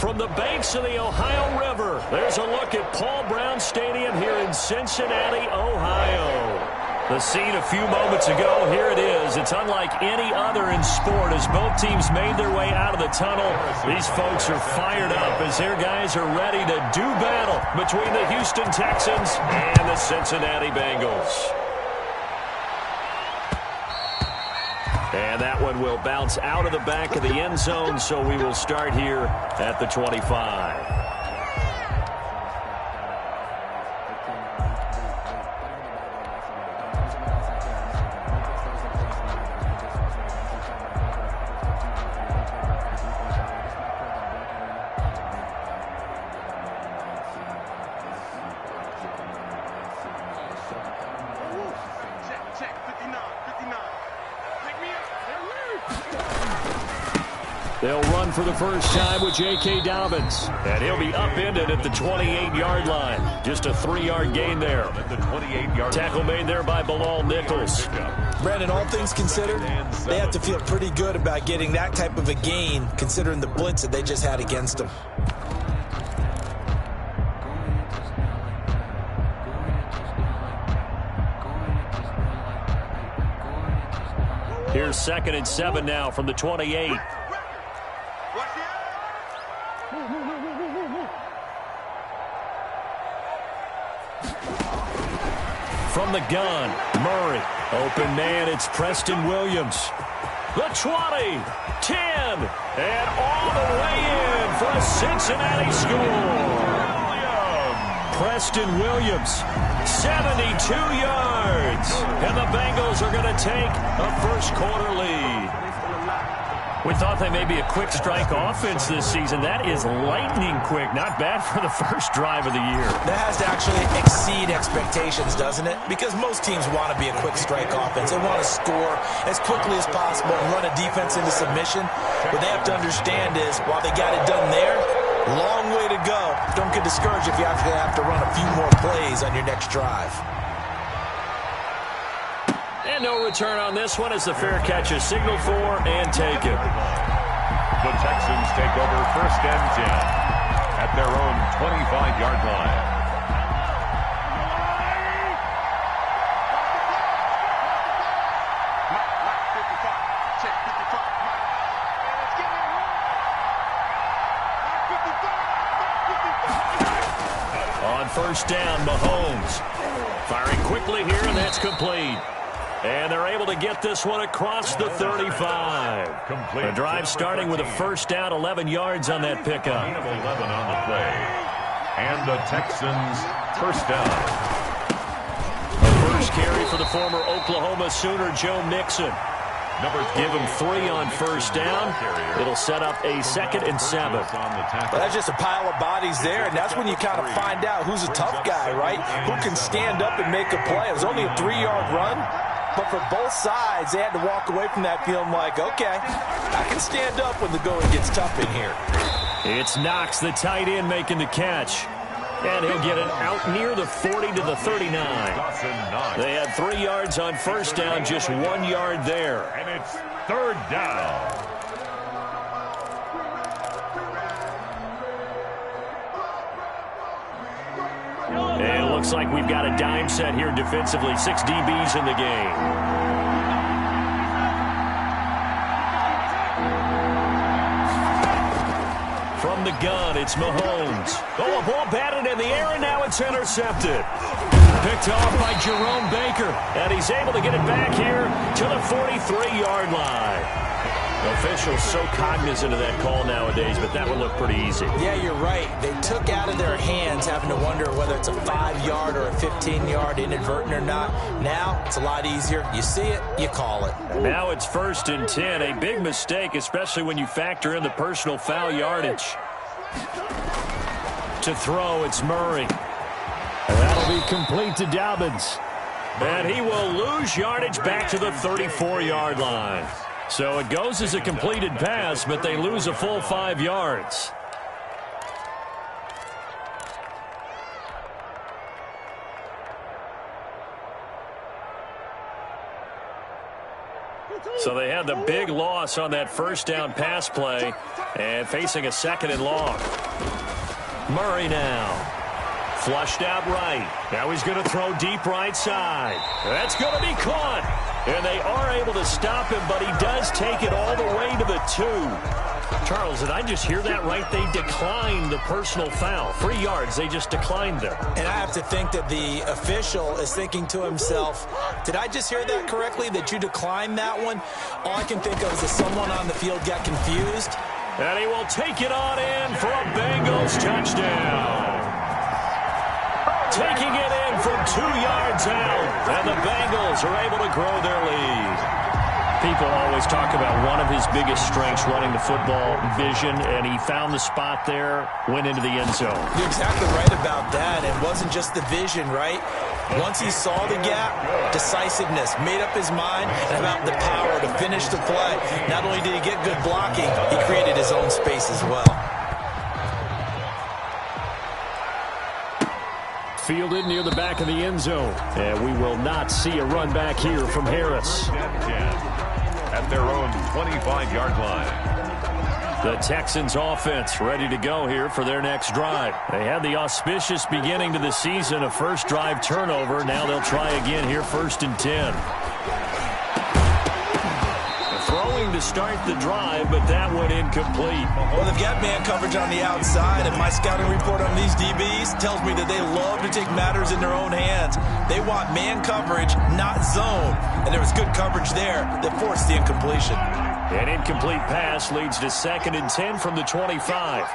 from the banks of the Ohio River. There's a look at Paul Brown Stadium here in Cincinnati, Ohio. The scene a few moments ago, here it is. It's unlike any other in sport as both teams made their way out of the tunnel. These folks are fired up as their guys are ready to do battle between the Houston Texans and the Cincinnati Bengals. And that one will bounce out of the back of the end zone, so we will start here at the 25. They'll run for the first time with J.K. Dobbins. And he'll be upended at the 28-yard line. Just a 3-yard gain there. At the 28-yard tackle made there by Bilal Nichols. Brandon, all things considered, they have to feel pretty good about getting that type of a gain, considering the blitz that they just had against them. Here's 2nd and 7 now from the 28. From the gun, Murray. Open man, it's Preston Williams. The 20, 10, and all the way in for a Cincinnati score. Preston Williams, 72 yards. And the Bengals are going to take a first-quarter lead. We thought they may be a quick strike offense this season. That is lightning quick. Not bad for the first drive of the year. That has to actually exceed expectations, doesn't it? Because most teams want to be a quick strike offense. They want to score as quickly as possible and run a defense into submission. What they have to understand is, while they got it done there, long way to go. Don't get discouraged if you actually have to run a few more plays on your next drive. And no return on this one as the fair catch is signaled for and taken. The Texans take over 1st and 10 at their own 25-yard line. On 1st down, Mahomes firing quickly here, and that's complete. And they're able to get this one across the 35. The drive starting with a 1st down, 11 yards on that pickup. 11 on the play. And the Texans 1st down. The first carry for the former Oklahoma Sooner, Joe Mixon. Give him 3 on 1st down. It'll set up a 2nd and 7. Well, that's just a pile of bodies there, and that's when you kind of find out who's a tough guy, right? Who can stand up and make a play. It was only a 3-yard run. But for both sides, they had to walk away from that feeling like, okay, I can stand up when the going gets tough in here. It's Knox, the tight end, making the catch. And he'll get it out near the 40 to the 39. They had 3 yards on 1st down, just 1 yard there. And it's 3rd down. And it looks like we've got a dime set here defensively. 6 DBs in the game. From the gun, it's Mahomes. Oh, a ball batted in the air, and now it's intercepted. Picked off by Jerome Baker. And he's able to get it back here to the 43-yard line. Officials so cognizant of that call nowadays, but that would look pretty easy. Yeah, you're right. They took out of their hands having to wonder whether it's a 5-yard or a 15-yard inadvertent or not. Now, it's a lot easier. You see it, you call it. Now it's 1st and 10. A big mistake, especially when you factor in the personal foul yardage. To throw, it's Murray. That'll be complete to Dobbins. And he will lose yardage back to the 34-yard line. So it goes as a completed pass, but they lose a full 5 yards. So they had the big loss on that first down pass play and facing a 2nd and long. Murray now. Flushed out right. Now he's going to throw deep right side. That's going to be caught. And they are able to stop him, but he does take it all the way to the 2. Charles, did I just hear that right? They declined the personal foul. 3 yards, they just declined them. And I have to think that the official is thinking to himself, did I just hear that correctly, that you declined that one? All I can think of is that someone on the field got confused. And he will take it on in for a Bengals touchdown. Taking it in from 2 yards out. And the Bengals are able to grow their lead. People always talk about one of his biggest strengths, running the football, vision, and he found the spot there, went into the end zone. You're exactly right about that. It wasn't just the vision, right? Once he saw the gap, decisiveness, made up his mind, and about the power to finish the play. Not only did he get good blocking, he created his own space as well. Fielded near the back of the end zone. And we will not see a run back here from Harris. At their own 25-yard line. The Texans offense ready to go here for their next drive. They had the auspicious beginning to the season, a first drive turnover. Now they'll try again here, 1st and 10. Throwing to start the drive, but that went incomplete. Well, they've got man coverage on the outside, and my scouting report on these DBs tells me that they love to take matters in their own hands. They want man coverage, not zone. And there was good coverage there that forced the incompletion. An incomplete pass leads to 2nd and 10 from the 25.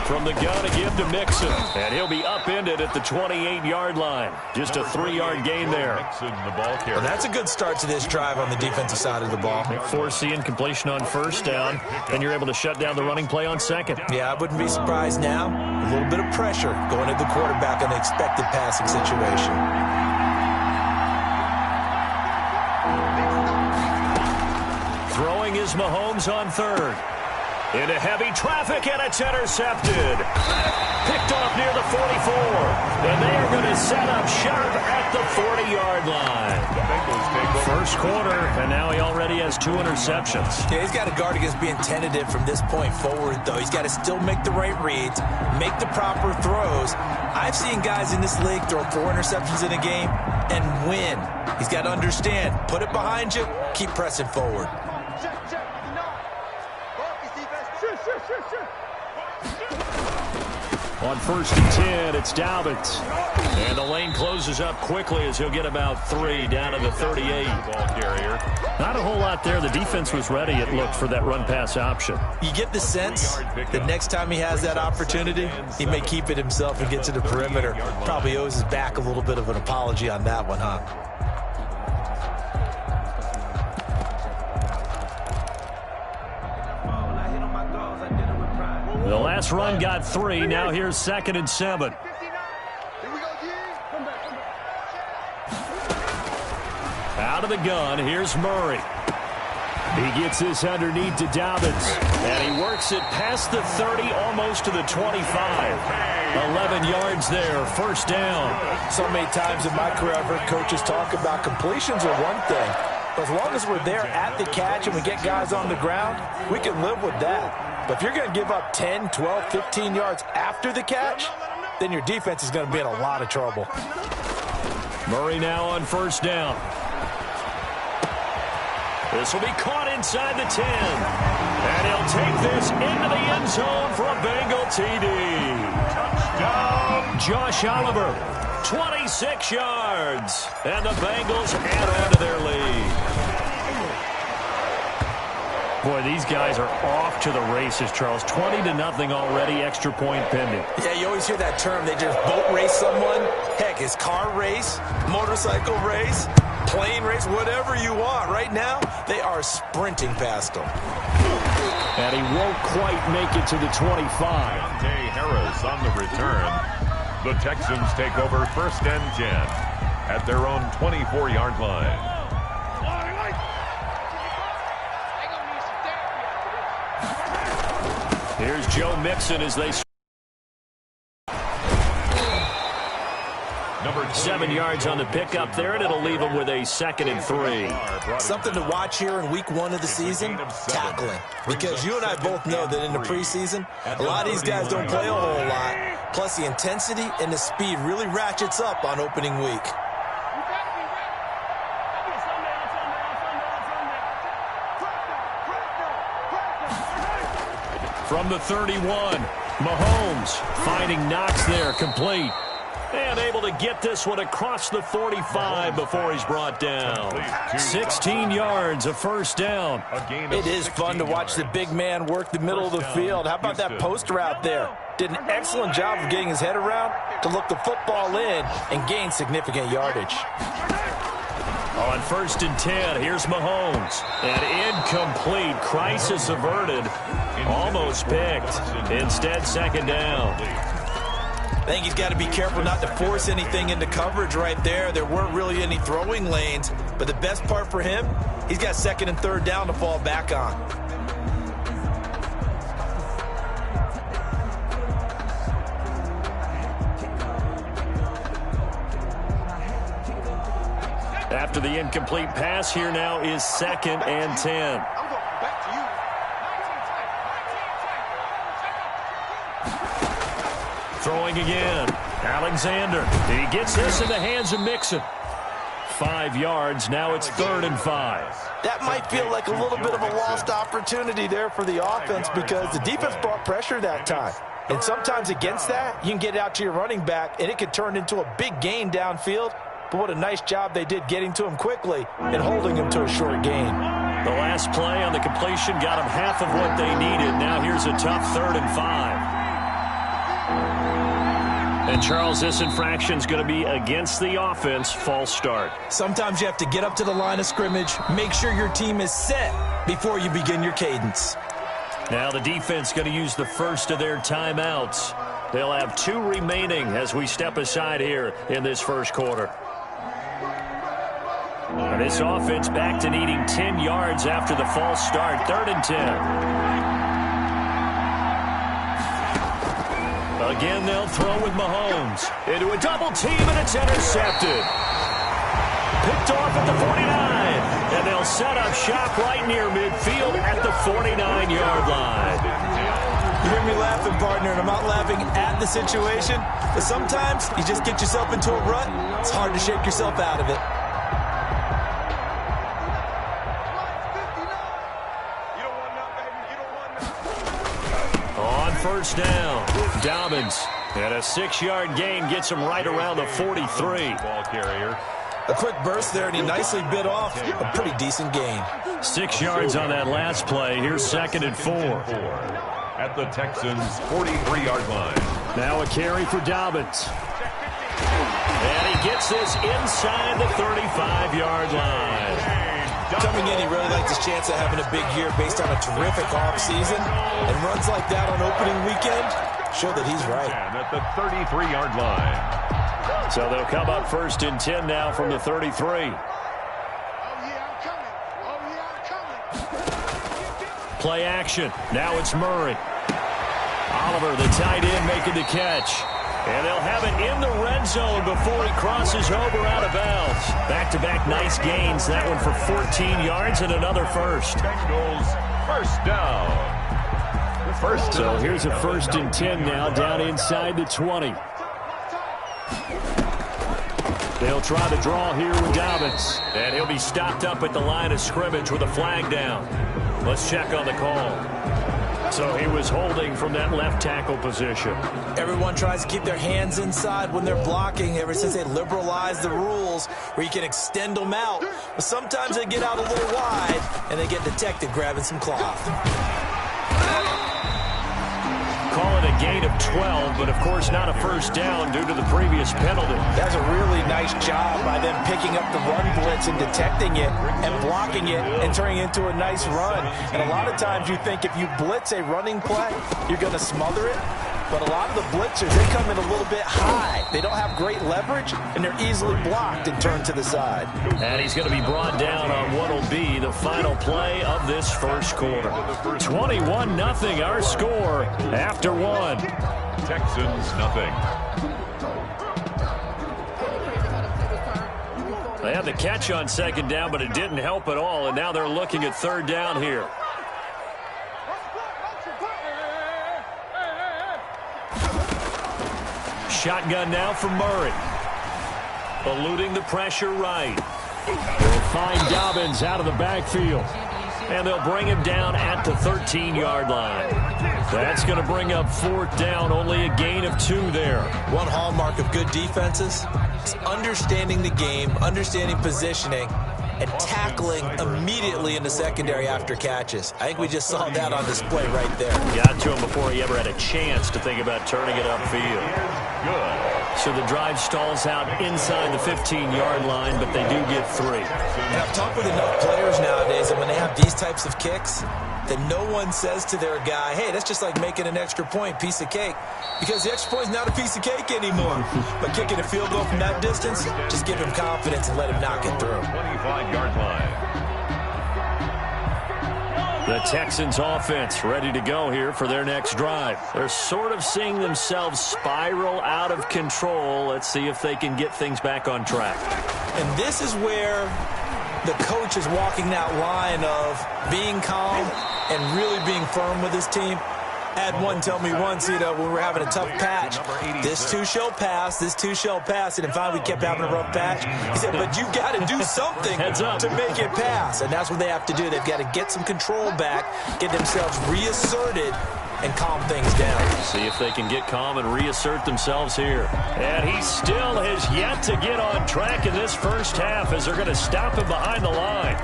From the gun, a give to Mixon. And he'll be upended at the 28-yard line. Just a 3-yard gain there. Well, that's a good start to this drive on the defensive side of the ball. Force the incompletion on 1st down, and you're able to shut down the running play on 2nd. Yeah, I wouldn't be surprised now. A little bit of pressure going to the quarterback in the expected passing situation. Throwing is Mahomes on 3rd. Into heavy traffic, and it's intercepted. Picked off near the 44. And they are going to set up sharp at the 40-yard line. First quarter, and now he already has 2 interceptions. Yeah, he's got to guard against being tentative from this point forward, though. He's got to still make the right reads, make the proper throws. I've seen guys in this league throw 4 interceptions in a game and win. He's got to understand, put it behind you, keep pressing forward. On 1st and 10, it's Dobbins. And the lane closes up quickly as he'll get about 3 down to the 38. Not a whole lot there. The defense was ready, it looked, for that run-pass option. You get the sense that next time he has that opportunity, he may keep it himself and get to the perimeter. Probably owes his back a little bit of an apology on that one, huh? The last run got 3. Now here's 2nd and 7. Out of the gun, here's Murray. He gets this underneath to Dobbins. And he works it past the 30, almost to the 25. 11 yards there, 1st down. So many times in my career, I've heard coaches talk about completions are one thing. But as long as we're there at the catch and we get guys on the ground, we can live with that. But if you're going to give up 10, 12, 15 yards after the catch, then your defense is going to be in a lot of trouble. Murray now on 1st down. This will be caught inside the 10. And he'll take this into the end zone for a Bengal TD. Touchdown, Josh Oliver, 26 yards. And the Bengals add on to their lead. Boy, these guys are off to the races, Charles. 20-0 already, extra point pending. Yeah, you always hear that term. They just boat race someone. Heck, it's car race, motorcycle race, plane race, whatever you want. Right now, they are sprinting past them. And he won't quite make it to the 25. Harris on the return. The Texans take over 1st and 10 at their own 24-yard line. Here's Joe Mixon as they... 7 yards on the pickup there, and it'll leave them with a 2nd and 3. Something to watch here in week 1 of the season, tackling. Because you and I both know that in the preseason, a lot of these guys don't play a whole lot. Plus, the intensity and the speed really ratchets up on opening week. From the 31, Mahomes finding Knox there, complete. And able to get this one across the 45 before he's brought down. 16 yards, a first down. It is fun to watch the big man work the middle of the field. How about that post route there? Did an excellent job of getting his head around to look the football in and gain significant yardage. On 1st and 10, here's Mahomes. And incomplete. Crisis averted. Almost picked. Instead, 2nd down. I think he's got to be careful not to force anything into coverage right there. There weren't really any throwing lanes. But the best part for him, he's got 2nd and 3rd down to fall back on. After the incomplete pass, here now is 2nd and 10. Throwing again. Alexander. He gets this in the hands of Mixon. 5 yards. Now it's 3rd and 5. That might feel like a little bit of a lost opportunity there for the offense because the defense brought pressure that time. And sometimes against that, you can get out to your running back, and it could turn into a big gain downfield. But what a nice job they did getting to him quickly and holding him to a short gain. The last play on the completion got them half of what they needed. Now here's a tough 3rd and 5. And, Charles, this infraction's going to be against the offense. False start. Sometimes you have to get up to the line of scrimmage, make sure your team is set before you begin your cadence. Now the defense going to use the first of their timeouts. They'll have 2 remaining as we step aside here in this first quarter. And this offense back to needing 10 yards after the false start. 3rd and 10. Again, they'll throw with Mahomes. Into a double team, and it's intercepted. Picked off at the 49. And they'll set up shop right near midfield at the 49-yard line. You hear me laughing, partner, and I'm not laughing at the situation. But sometimes you just get yourself into a rut. It's hard to shake yourself out of it. On 1st down, Dobbins. And a 6-yard gain gets him right around the 43. Ball carrier. A quick burst there, and he nicely bit off a pretty decent gain. 6 yards on that last play. Here's 2nd and 4. At the Texans' 43-yard line. Now a carry for Dobbins. And he gets this inside the 35-yard line. Coming in, he really liked his chance of having a big year based on a terrific offseason. And runs like that on opening weekend show that he's right. At the 33-yard line. So they'll come up 1st and 10 now from the 33. Play action. Now it's Murray. Oliver, the tight end, making the catch. And they'll have it in the red zone before he crosses over out of bounds. Back-to-back nice gains. That one for 14 yards and another first. Bengals first down. So here's a 1st and 10 now down inside the 20. They'll try the draw here with Dobbins. And he'll be stopped up at the line of scrimmage with a flag down. Let's check on the call. So he was holding from that left tackle position. Everyone tries to keep their hands inside when they're blocking ever since they liberalized the rules where you can extend them out. But sometimes they get out a little wide and they get detected grabbing some cloth. Call it a gain of 12, but of course not a first down due to the previous penalty. That's a really nice job by them picking up the run blitz and detecting it and blocking it and turning it into a nice run. And a lot of times you think if you blitz a running play, you're going to smother it. But a lot of the blitzers, they come in a little bit high. They don't have great leverage, and they're easily blocked and turned to the side. And he's going to be brought down on what will be the final play of this first quarter. 21-0 our score after one. Texans nothing. They had the catch on second down, but it didn't help at all, and now they're looking at third down here. Shotgun now from Murray. Eluding the pressure right. They'll find Dobbins out of the backfield. And they'll bring him down at the 13-yard line. That's going to bring up fourth down, only a gain of 2 there. One hallmark of good defenses is understanding the game, understanding positioning, and tackling immediately in the secondary after catches. I think we just saw that on display right there. Got to him before he ever had a chance to think about turning it upfield. Good. So the drive stalls out inside the 15-yard line, but they do get 3. And I've talked with enough players nowadays that when they have these types of kicks, that no one says to their guy, hey, that's just like making an extra point, piece of cake. Because the extra point is not a piece of cake anymore. But kicking a field goal from that distance, just give him confidence and let him knock it through. 25-yard line. The Texans offense ready to go here for their next drive. They're sort of seeing themselves spiral out of control. Let's see if they can get things back on track. And this is where the coach is walking that line of being calm and really being firm with his team. I had one tell me once, when we were having a tough patch, this too shall pass, this too shall pass. And finally we kept having a rough patch. He said, but you've got to do something to make it pass. And that's what they have to do. They've got to get some control back, get themselves reasserted, and calm things down. See if they can get calm and reassert themselves here. And he still has yet to get on track in this first half as they're going to stop him behind the line.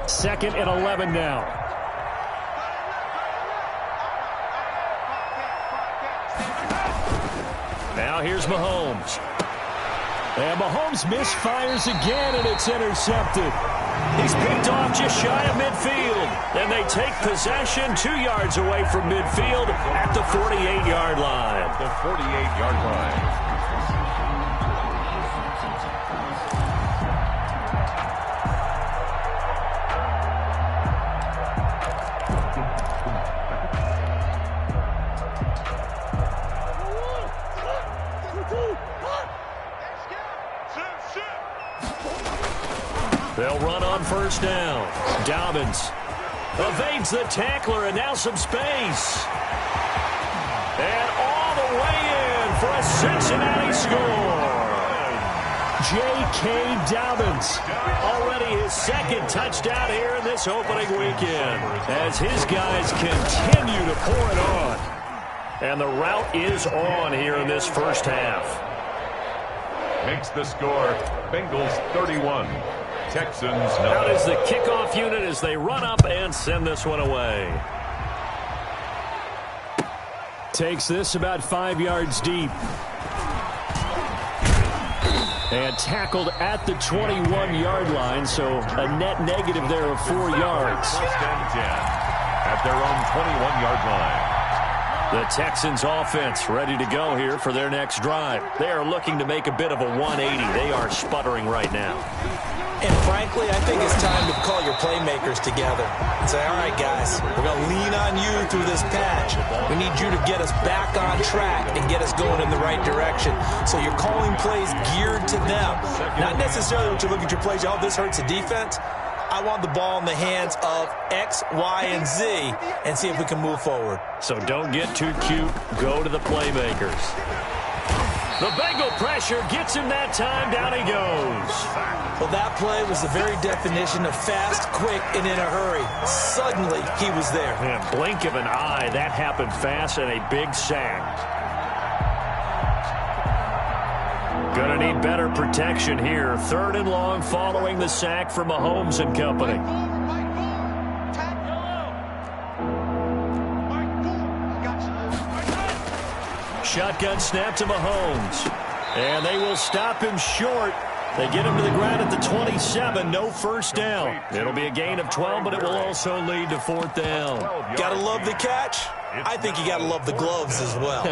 Second and 11 now. Now here's Mahomes. And Mahomes misfires again, and it's intercepted. He's picked off just shy of midfield. Then they take possession 2 yards away from midfield at the 48-yard line. The 48-yard line. They'll run on first down. Dobbins evades the tackler, and now some space. And all the way in for a Cincinnati score. J.K. Dobbins, already his second touchdown here in this opening weekend, as his guys continue to pour it on. And the route is on here in this first half. Makes the score Bengals 31. Texans out is the kickoff unit as they run up and send this one away. Takes this about 5 yards deep. And tackled at the 21-yard line, so a net negative there of 4 yards. First and 10 at their own 21-yard line. The Texans offense ready to go here for their next drive. They are looking to make a bit of a 180. They are sputtering right now. And frankly, I think it's time to call your playmakers together and say, all right, guys, we're going to lean on you through this patch. We need you to get us back on track and get us going in the right direction. So you're calling plays geared to them. Not necessarily what you look at your plays, oh, this hurts the defense. I want the ball in the hands of X, Y, and Z and see if we can move forward. So don't get too cute. Go to the playmakers. The Bengal pressure gets him that time. Down he goes. Well, that play was the very definition of fast, quick, and in a hurry. Suddenly, he was there. Man, blink of an eye. That happened fast and a big sack. Gonna need better protection here. 3rd and long following the sack from Mahomes and company. Shotgun snap to Mahomes. And they will stop him short. They get him to the ground at the 27. No first down. It'll be a gain of 12, but it will also lead to 4th down. Gotta love the catch. I think you got to love the gloves as well.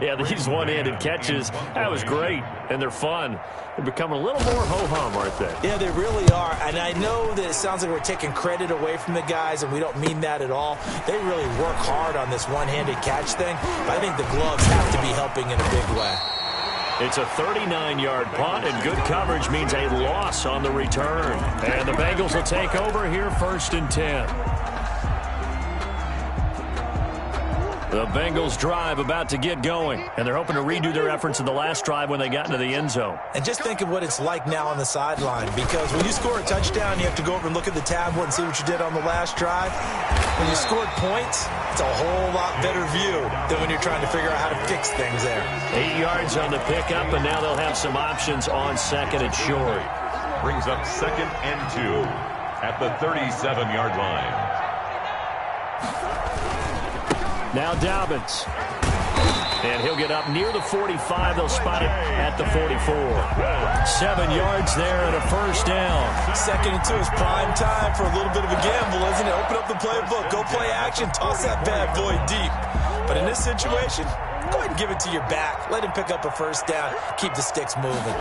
Yeah, these one-handed catches, that was great, and they're fun. They're becoming a little more ho-hum, aren't they? Yeah, they really are. And I know that it sounds like we're taking credit away from the guys, and we don't mean that at all. They really work hard on this one-handed catch thing, but I think the gloves have to be helping in a big way. It's a 39-yard punt, and good coverage means a loss on the return. And the Bengals will take over here, 1st and 10. The Bengals drive about to get going, and they're hoping to redo their efforts in the last drive when they got into the end zone. And just think of what it's like now on the sideline, because when you score a touchdown, you have to go over and look at the tablet and see what you did on the last drive. When you scored points, it's a whole lot better view than when you're trying to figure out how to fix things there. 8 yards on the pickup, and now they'll have some options on 2nd and short. Brings up 2nd and 2 at the 37-yard line. Now Dobbins. And he'll get up near the 45. They'll spot it at the 44. 7 yards there and a 1st down. 2nd and 2 is prime time for a little bit of a gamble, isn't it? Open up the playbook. Go play action. Toss that bad boy deep. But in this situation, go ahead and give it to your back. Let him pick up a 1st down. Keep the sticks moving.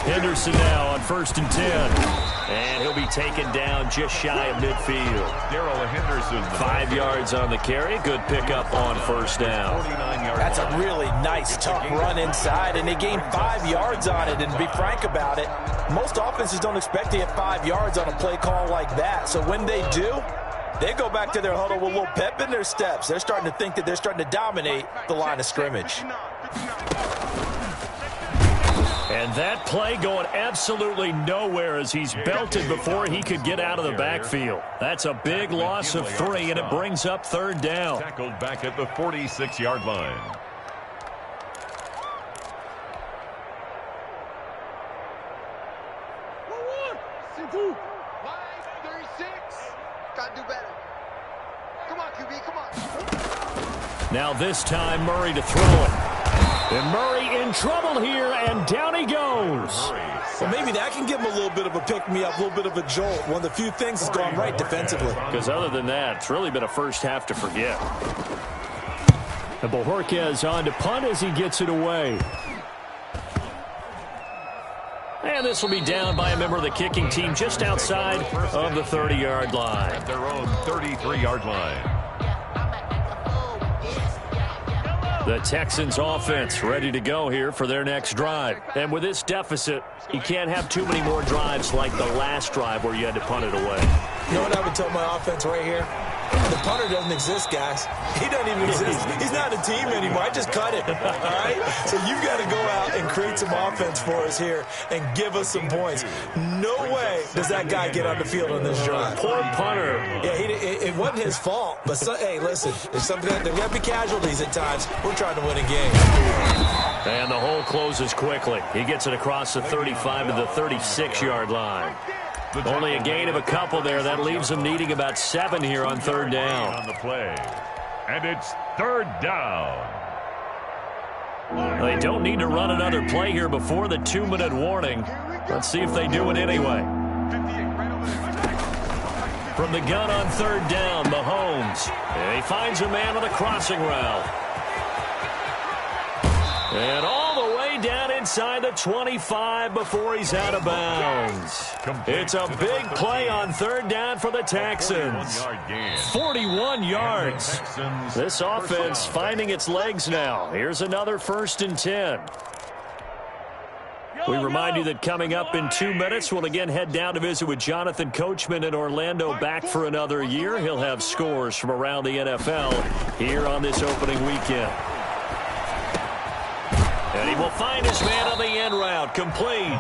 Henderson now on 1st and 10. And he'll be taken down just shy of midfield. Darrell Henderson. 5 yards on the carry. Good pickup on 1st down. That's a really nice, tough run inside, and they gained 5 yards on it. And to be frank about it, most offenses don't expect to get 5 yards on a play call like that. So when they do, they go back to their huddle with a little pep in their steps. They're starting to think that they're starting to dominate the line of scrimmage. And that play going absolutely nowhere as he's belted before he could get out of the backfield. That's a big loss of 3, and it brings up 3rd down. Tackled back at the 46-yard line. Gotta do better. Come on, QB, come on. Now this time Murray to throw it. And Murray in trouble here, and down he goes. Well, maybe that can give him a little bit of a pick-me-up, a little bit of a jolt. One of the few things that's gone right defensively. Because other than that, it's really been a first half to forget. And Bojorquez on to punt as he gets it away. And this will be down by a member of the kicking team just outside of the 30-yard line. At their own 33-yard line. The Texans offense ready to go here for their next drive. And with this deficit, you can't have too many more drives like the last drive where you had to punt it away. You know what I would tell my offense right here? The punter doesn't exist, guys. He doesn't even exist. He's not a team anymore. I just cut it, all right? So you've got to go out and create some offense for us here and give us some points. No way does that guy get on the field on this drive. Poor punter. Yeah, it wasn't his fault. But, hey, listen, there's got to be casualties at times. We're trying to win a game. And the hole closes quickly. He gets it across the 35 to the 36-yard line. Only a gain of a couple there. That leaves them needing about 7 here on 3rd down. On the play. And it's 3rd down. They don't need to run another play here before the 2-minute warning. Let's see if they do it anyway. From the gun on 3rd down, Mahomes. And he finds a man on a crossing route. And all the way down inside the 25 before he's out of bounds. It's a big play on 3rd down for the Texans. 41 yards. This offense finding its legs now. Here's another 1st and 10. We remind you that coming up in 2 minutes, we'll again head down to visit with Jonathan Coachman in Orlando, back for another year. He'll have scores from around the NFL here on this opening weekend. And he will find his man on the end route, complete.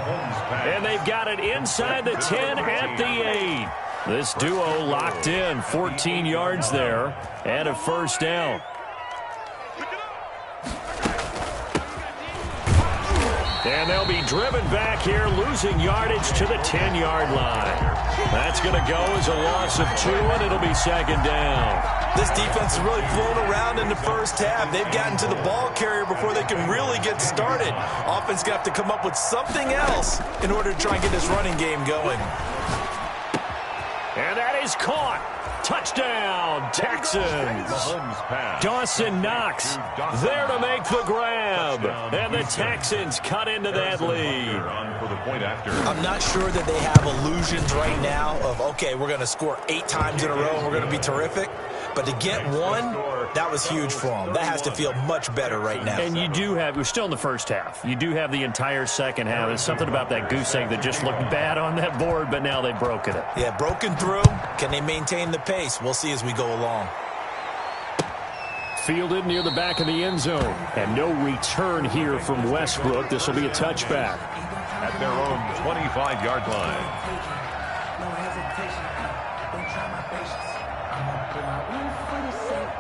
And they've got it inside the 10 at the 8. This duo locked in, 14 yards there, and a 1st down. And they'll be driven back here, losing yardage to the 10-yard line. That's going to go as a loss of 2, and it'll be 2nd down. This defense has really flown around in the first half. They've gotten to the ball carrier before they can really get started. Offense going to have to come up with something else in order to try and get this running game going. And that is caught. Touchdown, Texans. Dawson Knox there to make the grab. And the Texans cut into that lead. I'm not sure that they have illusions right now of, okay, we're going to score 8 times in a row and we're going to be terrific. But to get one, that was huge for them. That has to feel much better right now. And you do have, we're still in the first half. You do have the entire second half. There's something about that goose egg that just looked bad on that board, but now they've broken it. Yeah, broken through. Can they maintain the pace? We'll see as we go along. Fielded near the back of the end zone. And no return here from Westbrook. This will be a touchback. At their own 25-yard line.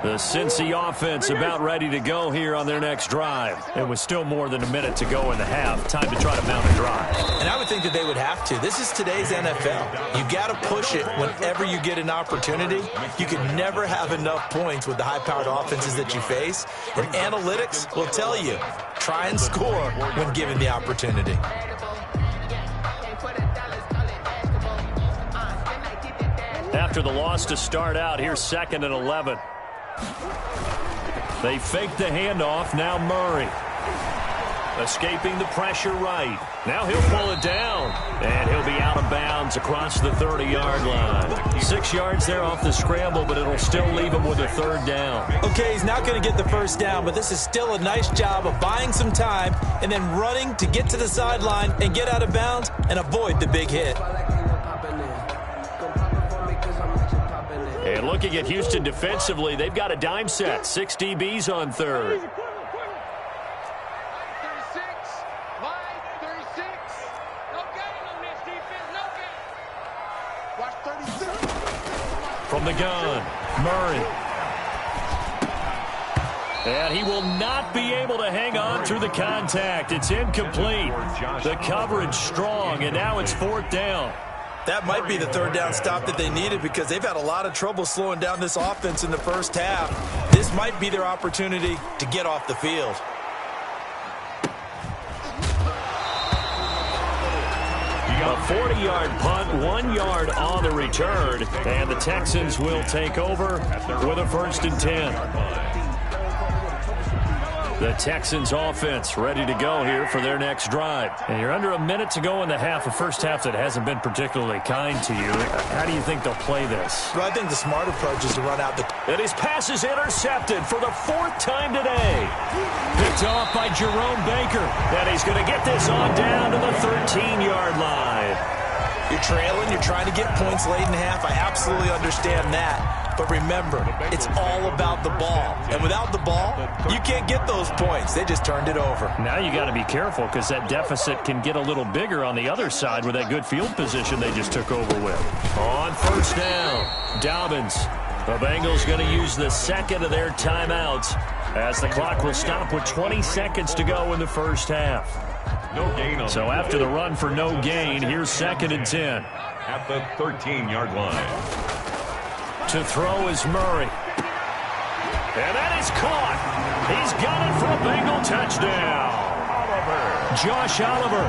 The Cincy offense about ready to go here on their next drive. It was still more than a minute to go in the half. Time to try to mount a drive. And I would think that they would have to. This is today's NFL. You got to push it whenever you get an opportunity. You can never have enough points with the high-powered offenses that you face. And analytics will tell you, try and score when given the opportunity. After the loss to start out, here's 2nd and 11. They fake the handoff. Now Murray. Escaping the pressure right. Now he'll pull it down. And he'll be out of bounds across the 30-yard line. 6 yards there off the scramble, but it'll still leave him with a 3rd down. Okay, he's not going to get the 1st down, but this is still a nice job of buying some time and then running to get to the sideline and get out of bounds and avoid the big hit. And looking at Houston defensively, they've got a dime set. 6 DBs on 3rd. 36, line 36. No gain on this defense, no gain. Watch 36. From the gun, Murray. And he will not be able to hang on through the contact. It's incomplete. The coverage strong, and now it's 4th down. That might be the 3rd down stop that they needed because they've had a lot of trouble slowing down this offense in the first half. This might be their opportunity to get off the field. A 40-yard punt, 1 yard on the return, and the Texans will take over with a 1st and 10. The Texans offense ready to go here for their next drive. And you're under a minute to go in the half, a first half that hasn't been particularly kind to you. How do you think they'll play this? Well, I think the smart approach is to run out the... And his pass is intercepted for the 4th time today. Picked off by Jerome Baker. And he's going to get this on down to the 13-yard line. You're trailing, you're trying to get points late in the half. I absolutely understand that. But remember, it's all about the ball. And without the ball, you can't get those points. They just turned it over. Now you got to be careful because that deficit can get a little bigger on the other side with that good field position they just took over with. On 1st down, Dobbins. The Bengals going to use the 2nd of their timeouts as the clock will stop with 20 seconds to go in the first half. No gain on so after the run for no gain, here's 2nd and 10. At the 13-yard line. To throw is Murray. And that is caught. He's got it for a Bengal touchdown. Josh Oliver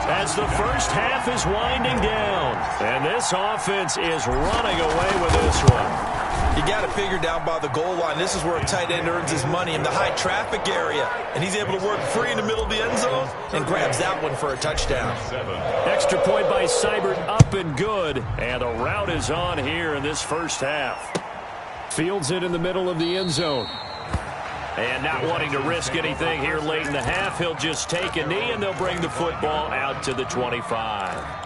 as the first half is winding down. And this offense is running away with this one. You got to figure down by the goal line. This is where a tight end earns his money in the high traffic area. And he's able to work free in the middle of the end zone and grabs that one for a touchdown. Extra point by Seibert, up and good. And the route is on here in this first half. Fields it in the middle of the end zone. And not wanting to risk anything here late in the half, he'll just take a knee and they'll bring the football out to the 25.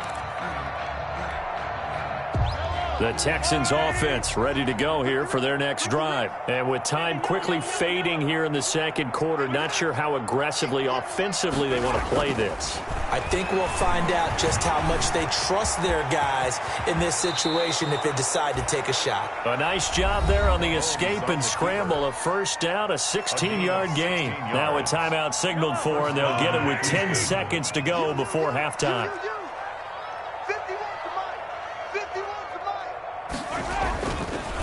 The Texans offense ready to go here for their next drive. And with time quickly fading here in the second quarter, not sure how aggressively, offensively they want to play this. I think we'll find out just how much they trust their guys in this situation if they decide to take a shot. A nice job there on the escape and scramble. A 1st down, a 16-yard gain. Now a timeout signaled for, and they'll get it with 10 seconds to go before halftime.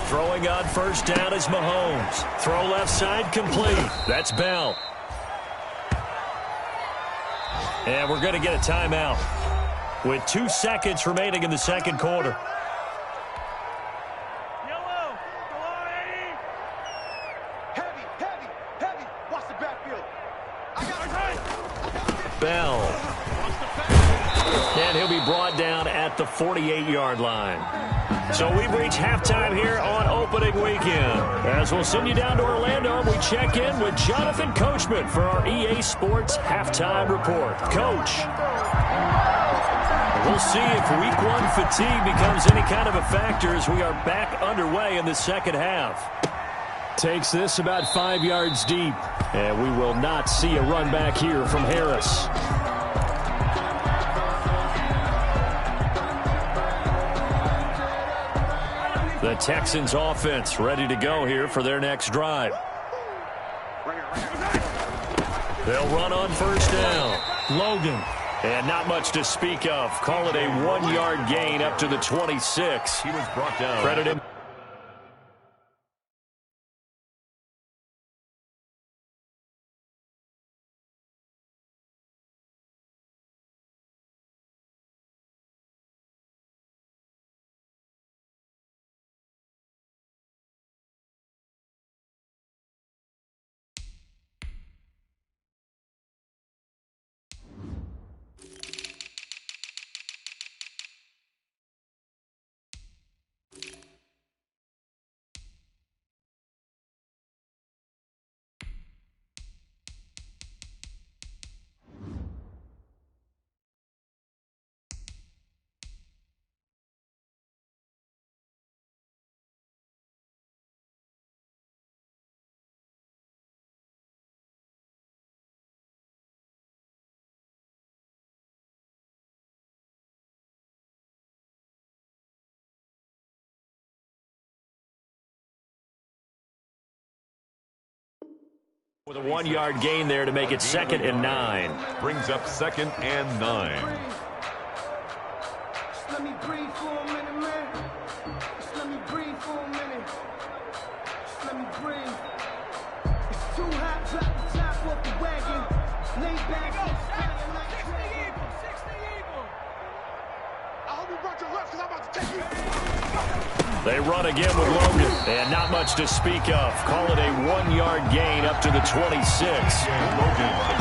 Throwing on 1st down is Mahomes. Throw left side complete. That's Bell. And we're going to get a timeout with 2 seconds remaining in the second quarter. Bell. And he'll be brought down at the 48-yard line. So we've reached halftime here on opening weekend. As we'll send you down to Orlando, we check in with Jonathan Coachman for our EA Sports Halftime Report. Coach, we'll see if Week 1 fatigue becomes any kind of a factor as we are back underway in the second half. Takes this about 5 yards deep, and we will not see a run back here from Harris. The Texans offense ready to go here for their next drive. They'll run on first down. Logan. And not much to speak of. Call it a 1-yard gain up to the 26. He was brought down. Credit him. With a 1-yard gain there to make it 2nd and 9. Brings up 2nd and 9. Just let me breathe for a minute, man. Just let me breathe for a minute. Just let me breathe. It's too hot, drop the top off the wagon. Lay back, 60 Eagle. I hope you brought your left because I'm about to take you. They run again with Logan, and not much to speak of. Call it a 1-yard gain up to the 26.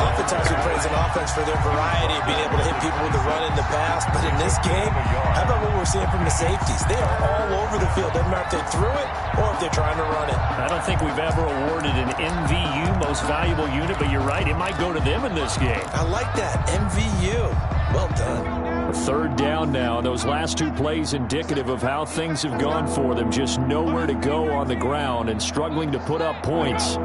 Oftentimes we praise an offense for their variety of being able to hit people with the run in the pass, but in this game, how about what we're seeing from the safeties? They are all over the field. Doesn't matter if they threw it or if they're trying to run it. I don't think we've ever awarded an MVU, most valuable unit, but you're right, it might go to them in this game. I like that, MVU. Well done. 3rd down now. Those last 2 plays indicative of how things have gone for them. Just nowhere to go on the ground and struggling to put up points.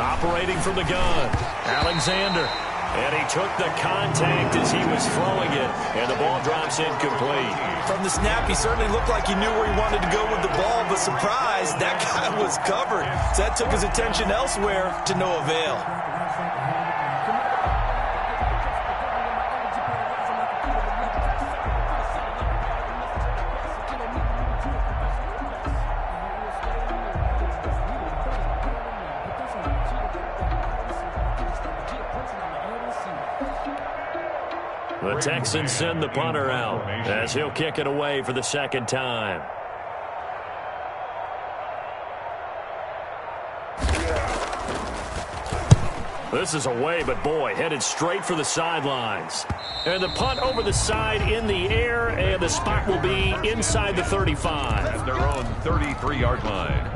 Operating from the gun, Alexander. And he took the contact as he was throwing it, and the ball drops incomplete. From the snap, he certainly looked like he knew where he wanted to go with the ball, but surprise, that guy was covered. So that took his attention elsewhere to no avail. The Texans send the punter out as he'll kick it away for the 2nd time. This is away, but boy, headed straight for the sidelines. And the punt over the side in the air, and the spot will be inside the 35. At their own 33-yard line.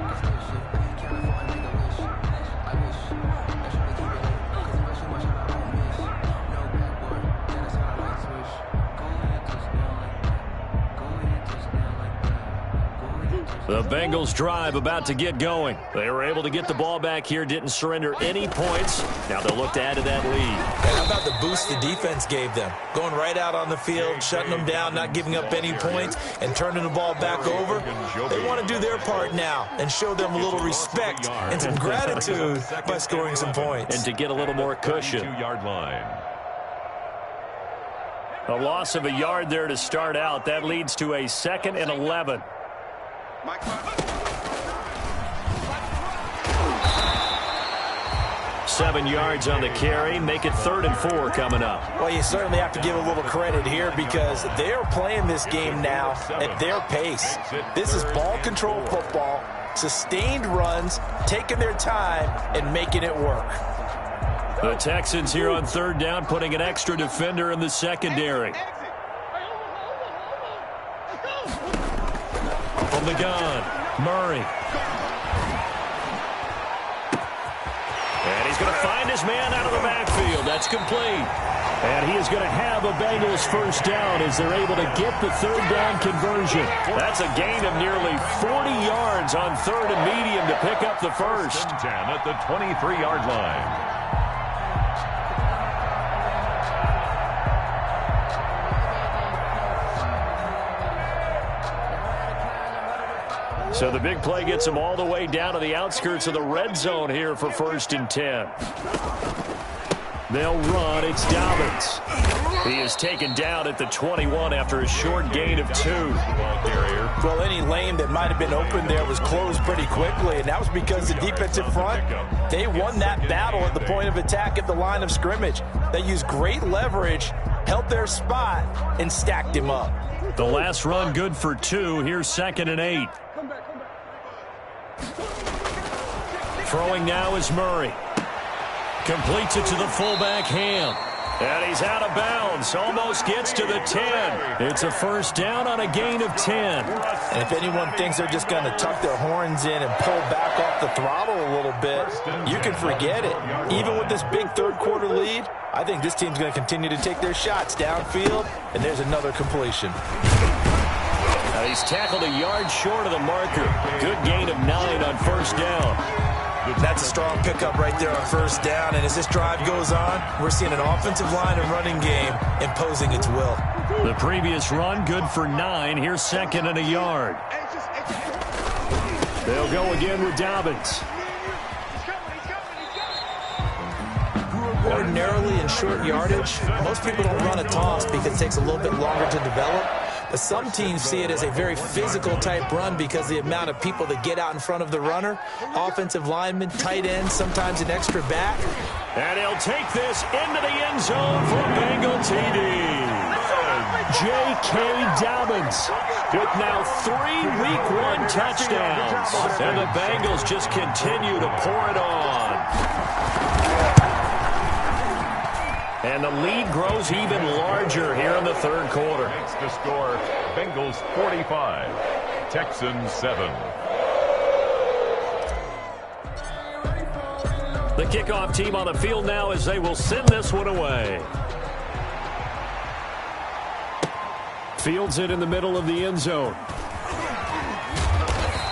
The Bengals drive about to get going. They were able to get the ball back here, didn't surrender any points. Now they'll look to add to that lead. And how about the boost the defense gave them? Going right out on the field, shutting them down, not giving up any points, and turning the ball back over. They want to do their part now and show them a little respect and some gratitude by scoring some points. And to get a little more cushion. 2-yard line. A loss of a yard there to start out. That leads to a 2nd and 11. 7 yards on the carry. Make it 3rd and 4 coming up. Well, you certainly have to give a little credit here because they're playing this game now at their pace. This is ball control football, sustained runs, taking their time, and making it work. The Texans here on third down, putting an extra defender in the secondary. From the gun, Murray. And he's going to find his man out of the backfield. That's complete. And he is going to have a Bengals first down as they're able to get the third down conversion. That's a gain of nearly 40 yards on third and medium to pick up the first. 10 at the 23-yard line. So the big play gets him all the way down to the outskirts of the red zone here for 1st and 10. They'll run. It's Dobbins. He is taken down at the 21 after a short gain of 2. Well, any lane that might have been open there was closed pretty quickly, and that was because the defensive front, they won that battle at the point of attack at the line of scrimmage. They used great leverage, held their spot, and stacked him up. The last run good for 2. Here's 2nd and 8. Throwing now is Murray. Completes it to the fullback, Ham. And he's out of bounds. Almost gets to the 10. It's a first down on a gain of 10. And if anyone thinks they're just going to tuck their horns in and pull back off the throttle a little bit, you can forget it. Even with this big third-quarter lead, I think this team's going to continue to take their shots downfield, and there's another completion. He's tackled a yard short of the marker. Good gain of 9 on first down. That's a strong pickup right there on first down, and as this drive goes on, we're seeing an offensive line and running game imposing its will. The previous run good for 9. Here's 2nd and a yard. They'll go again with Dobbins. Ordinarily in short yardage, most people don't run a toss because it takes a little bit longer to develop. But some teams see it as a very physical type run because the amount of people that get out in front of the runner, offensive linemen, tight ends, sometimes an extra back. And he'll take this into the end zone for a Bengal TD. J.K. Dobbins with now 3 Week 1 touchdowns. And the Bengals just continue to pour it on. And the lead grows even larger here in the third quarter. Makes the score Bengals 45, Texans 7. The kickoff team on the field now as they will send this one away. Fields it in the middle of the end zone.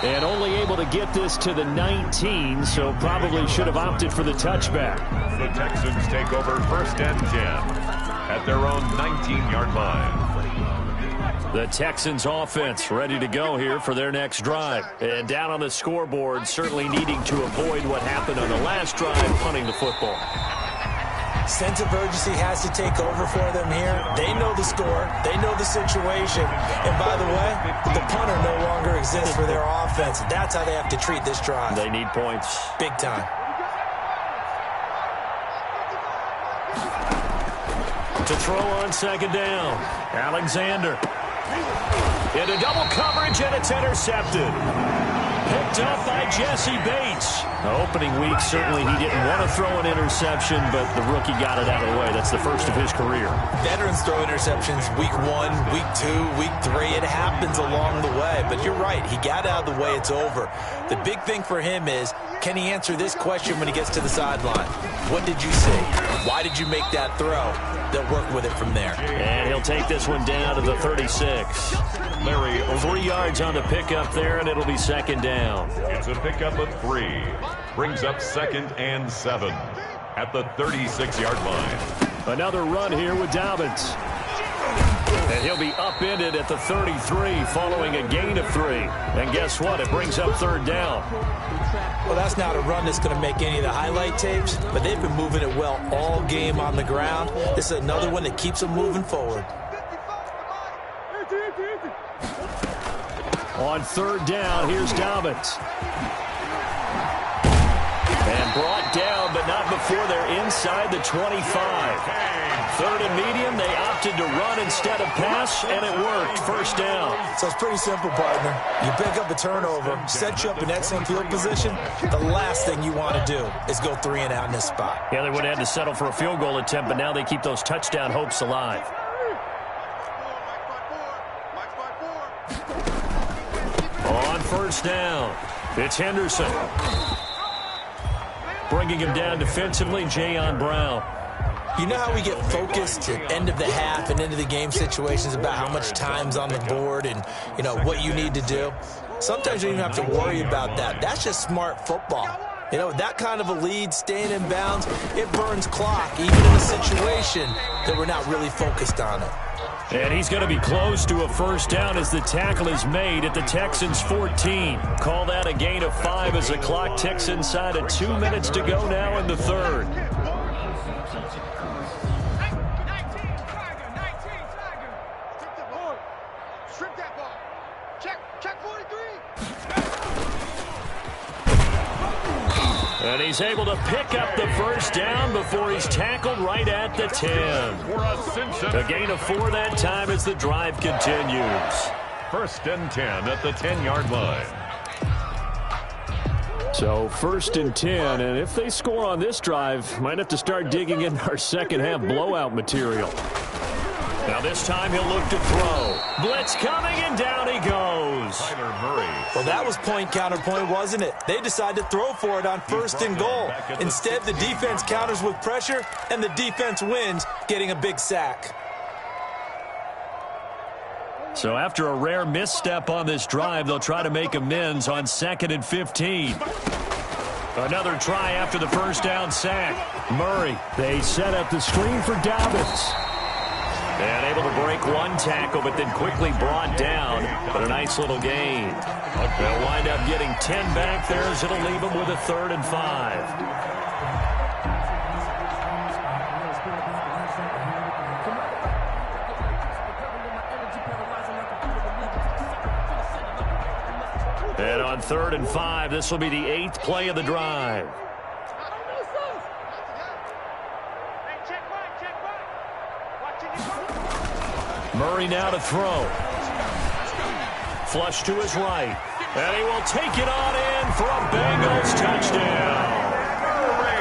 And only able to get this to the 19, so probably should have opted for the touchback. The Texans take over 1st and 10 at their own 19-yard line. The Texans offense ready to go here for their next drive. And down on the scoreboard, certainly needing to avoid what happened on the last drive, punting the football. Sense of urgency has to take over for them here. They know the score. They know the situation. And by the way, the punter no longer exists for their offense. That's how they have to treat this drive. They need points. Big time. To throw on 2nd down. Alexander. Into double coverage, and it's intercepted. Picked up by Jesse Bates. Opening week, certainly he didn't want to throw an interception, but the rookie got it out of the way. That's the first of his career. Veterans throw interceptions week 1, week 2, week 3. It happens along the way, but you're right. He got out of the way. It's over. The big thing for him is, can he answer this question when he gets to the sideline? What did you see? Why did you make that throw? They'll work with it from there. And he'll take this one down to the 36. Larry, 3 yards on the pickup there, and it'll be 2nd down. It's a pickup of 3. Brings up 2nd and 7 at the 36-yard line. Another run here with Dobbins. And he'll be upended at the 33 following a gain of 3. And guess what? It brings up 3rd down. Well, that's not a run that's going to make any of the highlight tapes, but they've been moving it well all game on the ground. This is another one that keeps them moving forward. On 3rd down, here's Dobbins. And brought down, but not before they're inside the 25. Third and medium, they opted to run instead of pass, and it worked. First down. So it's pretty simple, partner. You pick up a turnover, set you up in excellent field position. The last thing you want to do is go 3 and out in this spot. Yeah, they would have had to settle for a field goal attempt, but now they keep those touchdown hopes alive. On first down, it's Henderson. Bringing him down defensively, Jayon Brown. You know how we get focused at end of the half and into the game situations about how much time's on the board and, you know, what you need to do? Sometimes you don't even have to worry about that. That's just smart football. You know, with that kind of a lead, staying in bounds, it burns clock, even in a situation that we're not really focused on it. And he's going to be close to a first down as the tackle is made at the Texans' 14. Call that a gain of 5 as the clock ticks inside of 2 minutes to go now in the third. And he's able to pick up the first down before he's tackled right at the 10. A gain of 4 that time as the drive continues. First and 10 at the 10-yard line. So first and 10, and if they score on this drive, might have to start digging in our second half blowout material. Now this time he'll look to throw. Blitz coming, and down he goes. Tyler Murray. Well, that was point counterpoint, wasn't it? They decided to throw for it on first and goal. Instead, the defense counters with pressure, and the defense wins, getting a big sack. So after a rare misstep on this drive, they'll try to make amends on 2nd and 15. Another try after the first down sack. Murray, they set up the screen for Dobbins. And able to break one tackle, but then quickly brought down. But a nice little gain. They'll wind up getting 10 back there as it'll leave them with a 3rd and 5. And on 3rd and 5, this will be the 8th play of the drive. Murray now to throw. Flush to his right. And he will take it on in for a Bengals touchdown.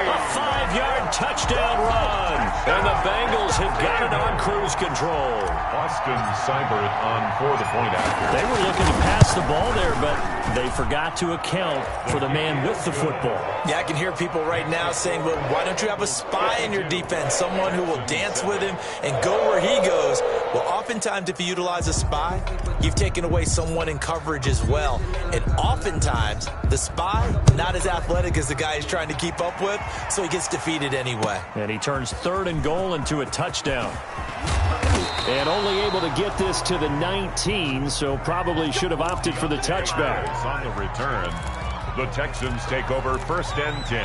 A 5-yard touchdown run. And the Bengals have got it on cruise control. Austin Seibert on for the point after. They were looking to pass the ball there, but they forgot to account for the man with the football. Yeah, I can hear people right now saying, well, why don't you have a spy in your defense, someone who will dance with him and go where he goes? Well, oftentimes if you utilize a spy, you've taken away someone in coverage as well. And oftentimes, the spy, not as athletic as the guy he's trying to keep up with, so he gets defeated anyway. And he turns 3rd and goal into a touchdown. And only able to get this to the 19, so probably should have opted for the touchback. On the return, the Texans take over 1st and 10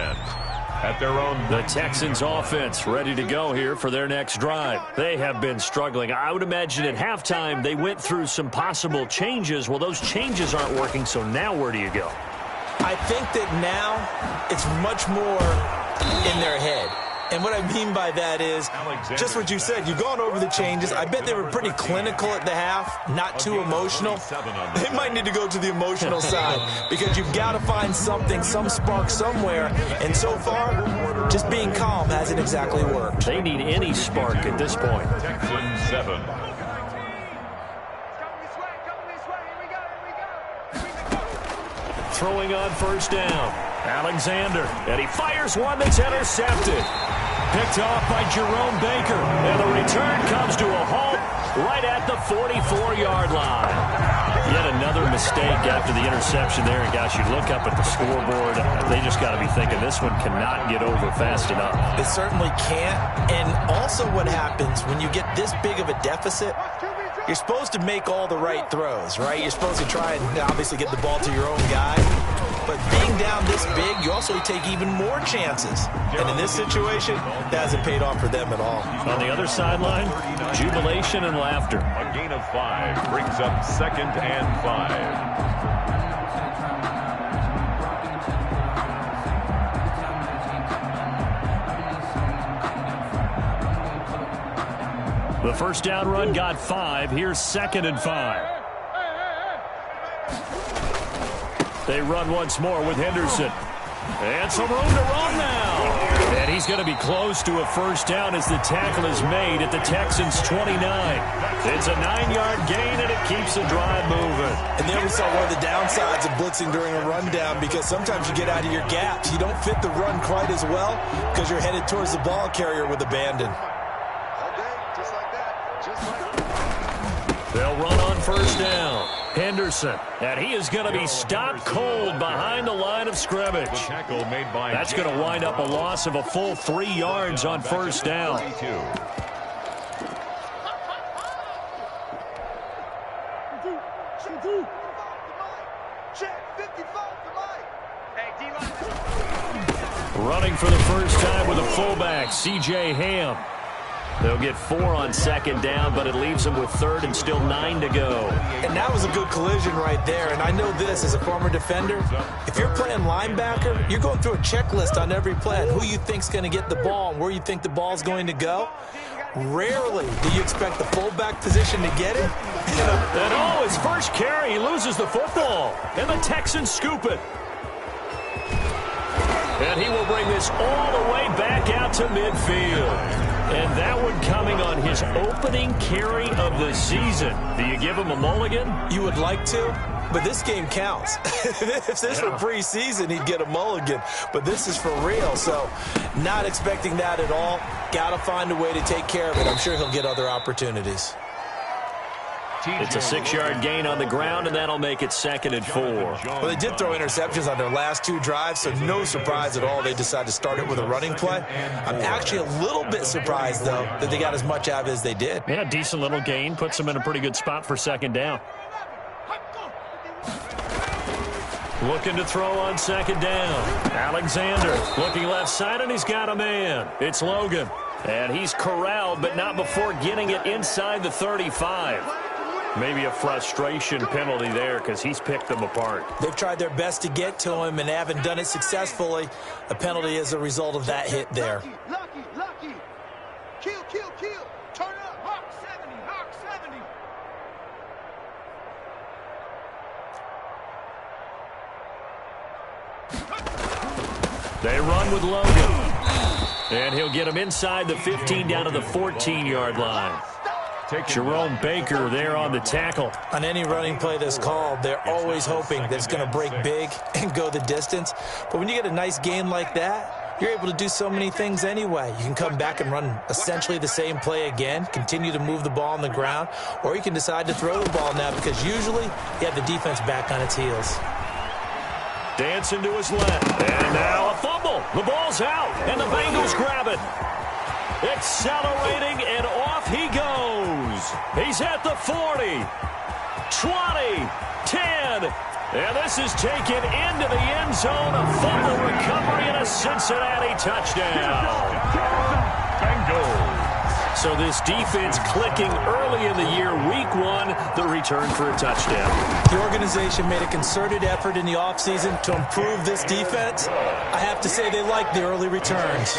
at their own. The Texans offense ready to go here for their next drive. They have been struggling. I would imagine at halftime they went through some possible changes. Well, those changes aren't working, so now where do you go? I think that now it's much more in their head. And what I mean by that is just what you said. You've gone over the changes. I bet they were pretty clinical at the half, not too emotional. They might need to go to the emotional side because you've got to find something, some spark somewhere. And so far, just being calm hasn't exactly worked. They need any spark at this point. Texans 7. Throwing on first down. Alexander. And he fires one that's intercepted. Picked off by Jerome Baker. And the return comes to a halt right at the 44-yard line. Yet another mistake after the interception there. And gosh, you look up at the scoreboard, they just got to be thinking this one cannot get over fast enough. It certainly can't. And also what happens when you get this big of a deficit, you're supposed to make all the right throws, right? You're supposed to try and obviously get the ball to your own guy. But being down this big, you also take even more chances. And in this situation, that hasn't paid off for them at all. On the other sideline, jubilation and laughter. A gain of 5 brings up 2nd and 5. The first down run got 5. Here's 2nd and 5. They run once more with Henderson. And some room to run now. And he's going to be close to a first down as the tackle is made at the Texans' 29. It's a 9-yard gain, and it keeps the drive moving. And there we saw one of the downsides of blitzing during a rundown, because sometimes you get out of your gaps. You don't fit the run quite as well because you're headed towards the ball carrier with abandon. Just like that. Just like that. They'll run on first down. Henderson, and he is going to be stopped cold behind the line of scrimmage. Tackle made by That's going to wind up a loss of a full 3 yards on first down. Running for the first time with a fullback, C.J. Ham. They'll get 4 on 2nd down, but it leaves them with 3rd and still 9 to go. And that was a good collision right there. And I know this as a former defender. If you're playing linebacker, you're going through a checklist on every play. Who you think's going to get the ball and where you think the ball's going to go. Rarely do you expect the fullback position to get it. And his first carry, he loses the football. And the Texans scoop it. And he will bring this all the way back out to midfield. And that one coming on his opening carry of the season. Do you give him a mulligan? You would like to, but this game counts. If this were preseason, he'd get a mulligan. But this is for real, so not expecting that at all. Got to find a way to take care of it. I'm sure he'll get other opportunities. It's a 6-yard gain on the ground, and that'll make it 2nd and 4. Well, they did throw interceptions on their last 2 drives, so no surprise at all they decided to start it with a running play. I'm actually a little bit surprised, though, that they got as much out of it as they did. Yeah, decent little gain. Puts them in a pretty good spot for 2nd down. Looking to throw on 2nd down. Alexander looking left side, and he's got a man. It's Logan. And he's corralled, but not before getting it inside the 35. Maybe a frustration penalty there because he's picked them apart. They've tried their best to get to him and haven't done it successfully. A penalty as a result of that hit there. Lucky. Kill. Turn up. Hawk 70. They run with Logan. And he'll get him inside the 15 down to the 14-yard line. Jerome Baker there on the tackle. On any running play that's called, they're always hoping that it's going to break big and go the distance. But when you get a nice gain like that, you're able to do so many things anyway. You can come back and run essentially the same play again, continue to move the ball on the ground, or you can decide to throw the ball now because usually you have the defense back on its heels. Dancing to his left. And now a fumble. The ball's out, and the Bengals grab it. Accelerating, and off he goes. He's at the 40, 20, 10, and this is taken into the end zone. A fumble recovery and a Cincinnati touchdown. Bengals. So this defense clicking early in the year, week 1, the return for a touchdown. The organization made a concerted effort in the offseason to improve this defense. I have to say they like the early returns.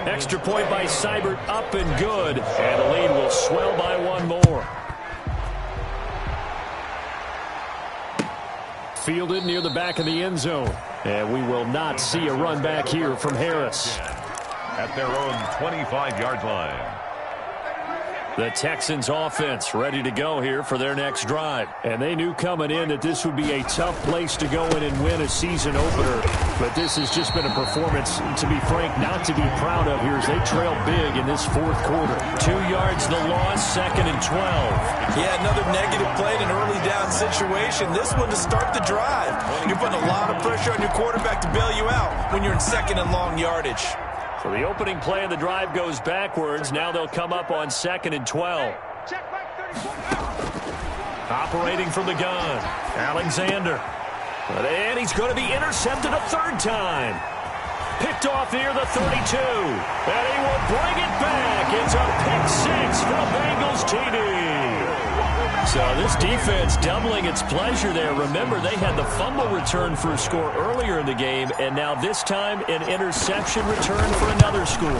Extra point by Seibert, up and good. And the lead will swell by 1 more. Fielded near the back of the end zone. And we will not see a run back here from Harris. At their own 25-yard line. The Texans offense ready to go here for their next drive. And they knew coming in that this would be a tough place to go in and win a season opener. But this has just been a performance, to be frank, not to be proud of here as they trail big in this 4th quarter. 2 yards the loss, 2nd and 12. Yeah, another negative play in an early down situation. This one to start the drive. You're putting a lot of pressure on your quarterback to bail you out when you're in 2nd and long yardage. So the opening play of the drive goes backwards. Now they'll come up on 2nd and 12. Operating from the gun, Alexander. And he's going to be intercepted a 3rd time. Picked off near the 32. And he will bring it back. It's a pick 6 for the Bengals TD. So this defense doubling its pleasure there. Remember, they had the fumble return for a score earlier in the game, and now this time an interception return for another score.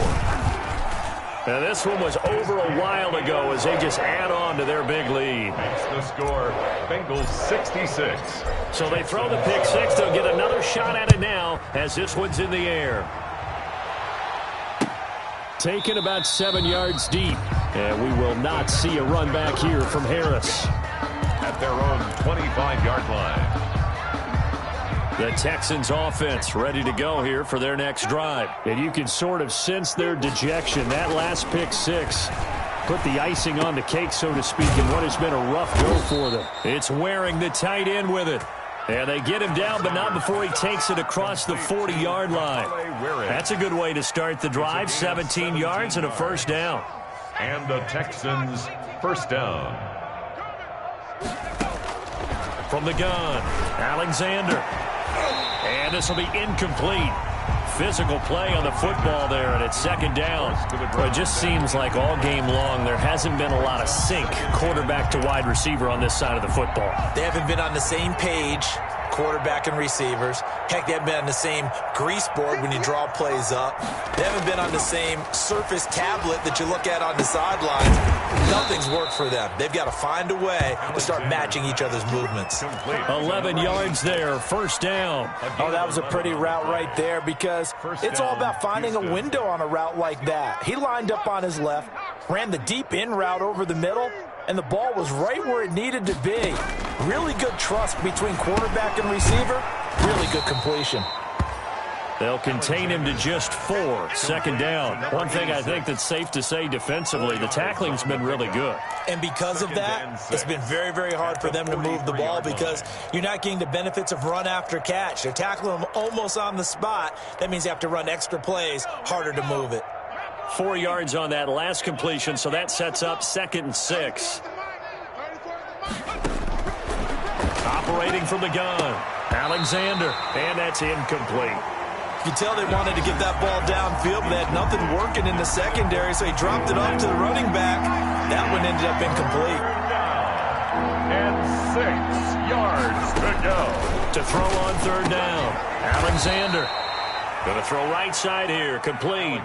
Now, this one was over a while ago as they just add on to their big lead. Makes the score Bengals 66. So they throw the pick six. They'll get another shot at it now as this one's in the air. Taken about 7 yards deep. And we will not see a run back here from Harris. At their own 25-yard line. The Texans offense ready to go here for their next drive. And you can sort of sense their dejection. That last pick six put the icing on the cake, so to speak, in what has been a rough go for them. It's wearing the tight end with it. And they get him down, but not before he takes it across the 40-yard line. That's a good way to start the drive. 17 yards and a first down. And the Texans first down. From the gun, Alexander. And this will be incomplete. Physical play on the football there, and it's second down. Well, it just seems like all game long there hasn't been a lot of sync quarterback to wide receiver on this side of the football. They haven't been on the same page, quarterback and receivers. Heck, they haven't been on the same grease board when you draw plays up. They haven't been on the same surface tablet that you look at on the sidelines. Nothing's worked for them. They've got to find a way to start matching each other's movements. 11 yards there, first down. Oh, that was a pretty route right there because it's all about finding a window on a route like that. He lined up on his left, ran the deep in route over the middle, and the ball was right where it needed to be. Really good trust between quarterback and receiver. Really good completion. They'll contain him to just 4, second down. One thing I think that's safe to say defensively, the tackling's been really good. And because of that, it's been very, very hard for them to move the ball because you're not getting the benefits of run after catch. They're tackling them almost on the spot. That means you have to run extra plays, harder to move it. 4 yards on that last completion, so that sets up 2nd and 6. Operating from the gun, Alexander, and that's incomplete. You can tell they wanted to get that ball downfield, but they had nothing working in the secondary, so he dropped it off to the running back. That one ended up incomplete. And 6 yards to go. To throw on third down, Alexander. Going to throw right side here, complete.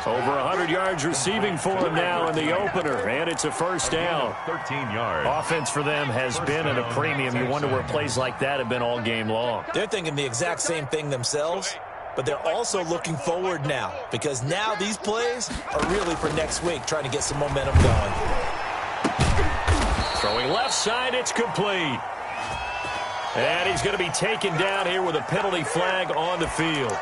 Over 100 yards receiving for him now in the opener, and it's a first down. 13 yards. Offense for them has been at a premium. You wonder where plays like that have been all game long. They're thinking the exact same thing themselves, but they're also looking forward now because now these plays are really for next week, trying to get some momentum going. Throwing left side, it's complete. And he's going to be taken down here with a penalty flag on the field.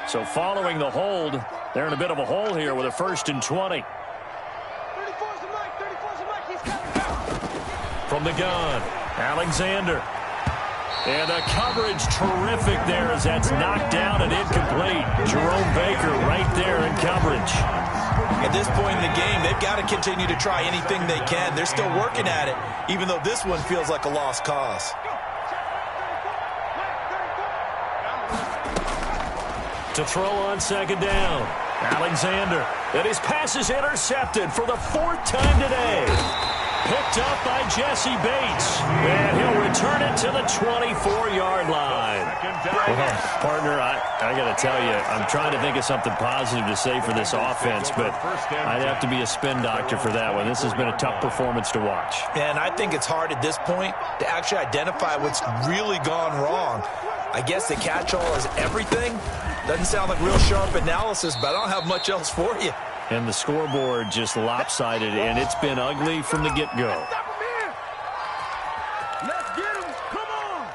So following the hold, they're in a bit of a hole here with a 1st and 20. From the gun, Alexander. And the coverage terrific there as that's knocked down and incomplete. Jerome Baker right there in coverage. At this point in the game, they've got to continue to try anything they can. They're still working at it, even though this one feels like a lost cause. To throw on second down, Alexander. And his pass is intercepted for the 4th time today. Picked up by Jesse Bates. And he'll return it to the 24-yard line. Well, partner, I got to tell you, I'm trying to think of something positive to say for this offense, but I'd have to be a spin doctor for that one. This has been a tough performance to watch. And I think it's hard at this point to actually identify what's really gone wrong. I guess the catch-all is everything. Doesn't sound like real sharp analysis, but I don't have much else for you. And the scoreboard just lopsided, and it's been ugly from the get-go. Let's get him. Come on.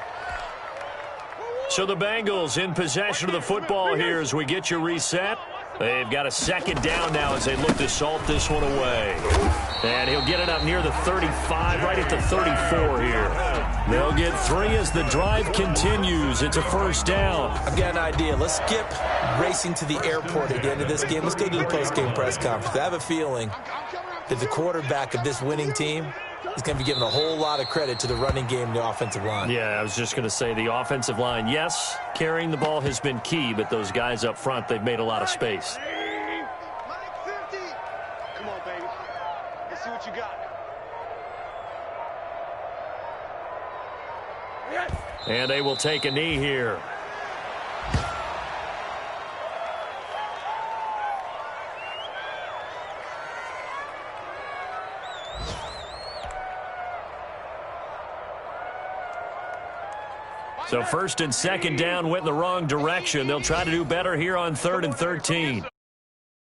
So the Bengals in possession of the football here as we get you reset. They've got a second down now as they look to salt this one away. And he'll get it up near the 35, right at the 34 here. They'll get 3 as the drive continues. It's a first down. I've got an idea. Let's skip racing to the airport at the end of this game. Let's go to the post-game press conference. I have a feeling that the quarterback of this winning team is going to be giving a whole lot of credit to the running game and the offensive line. Yeah, I was just going to say the offensive line, yes, carrying the ball has been key, but those guys up front, they've made a lot of space. Mike 50. Come on, baby. Let's see what you got. And they will take a knee here. So first and second down went in the wrong direction. They'll try to do better here on 3rd and 13.